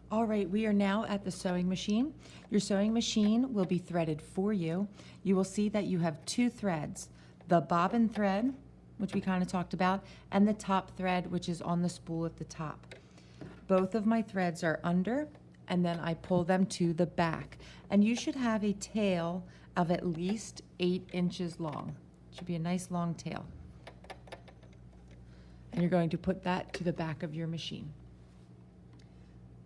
All right, we are now at the sewing machine. Your sewing machine will be threaded for you. You will see that you have two threads, the bobbin thread, which we kind of talked about, and the top thread, which is on the spool at the top. Both of my threads are under, and then I pull them to the back. And you should have a tail of at least 8 inches long. It should be a nice long tail. And you're going to put that to the back of your machine.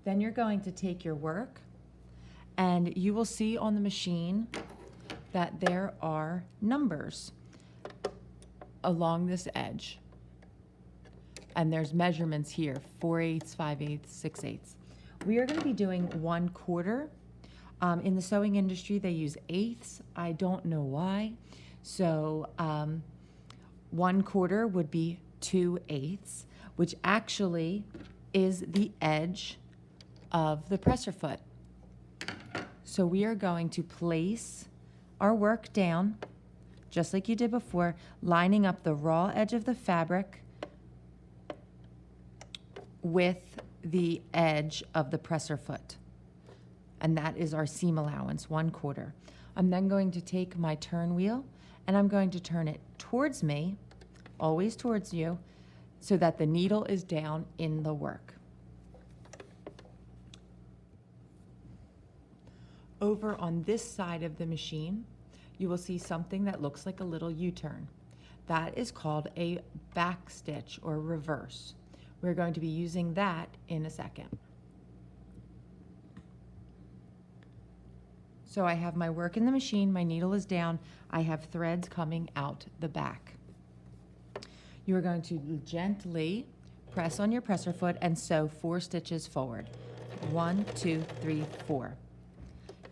Then you're going to take your work, and you will see on the machine that there are numbers along this edge. And there's measurements here, 4/8, 5/8, 6/8. We are going to be doing 1/4. In the sewing industry, they use eighths. I don't know why. So 1/4 would be 2/8, which actually is the edge of the presser foot. So we are going to place our work down, just like you did before, lining up the raw edge of the fabric with the edge of the presser foot. And that is our seam allowance, 1/4. I'm then going to take my turn wheel and I'm going to turn it towards me, always towards you, so that the needle is down in the work. Over on this side of the machine, you will see something that looks like a little U-turn. That is called a back stitch or reverse. We're going to be using that in a second. So I have my work in the machine, my needle is down, I have threads coming out the back. You are going to gently press on your presser foot and sew 4 stitches forward. 1, 2, 3, 4.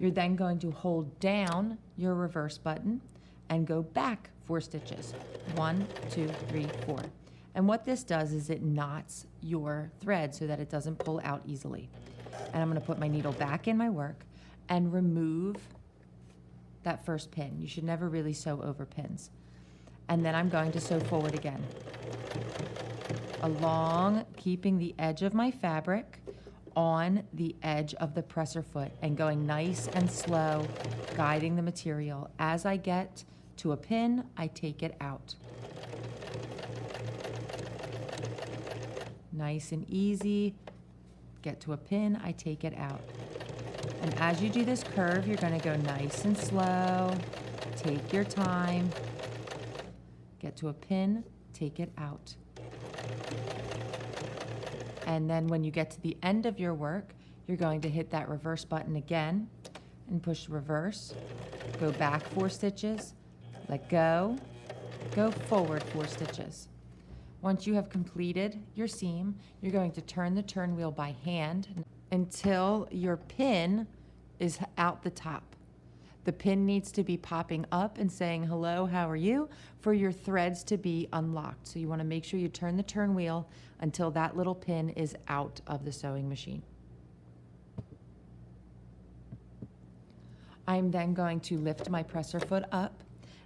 You're then going to hold down your reverse button and go back 4 stitches. 1, 2, 3, 4. And what this does is it knots your thread so that it doesn't pull out easily. And I'm going to put my needle back in my work and remove that first pin. You should never really sew over pins. And then I'm going to sew forward again, along keeping the edge of my fabric on the edge of the presser foot and going nice and slow, guiding the material. As I get to a pin, I take it out. Nice and easy. Get to a pin, I take it out. And as you do this curve, you're going to go nice and slow. Take your time. Get to a pin, take it out. And then when you get to the end of your work, you're going to hit that reverse button again and push reverse. Go back 4 stitches, let go, go forward 4 stitches. Once you have completed your seam, you're going to turn the turn wheel by hand until your pin is out the top. The pin needs to be popping up and saying, hello, how are you, for your threads to be unlocked. So you want to make sure you turn the turn wheel until that little pin is out of the sewing machine. I'm then going to lift my presser foot up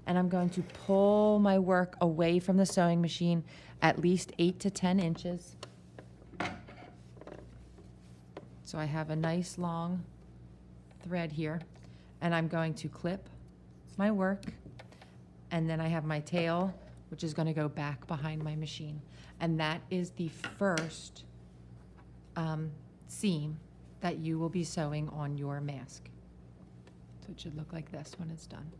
and I'm going to pull my work away from the sewing machine at least 8 to 10 inches. So I have a nice long thread here. And I'm going to clip my work, and then I have my tail, which is going to go back behind my machine. And that is the first seam that you will be sewing on your mask. So it should look like this when it's done.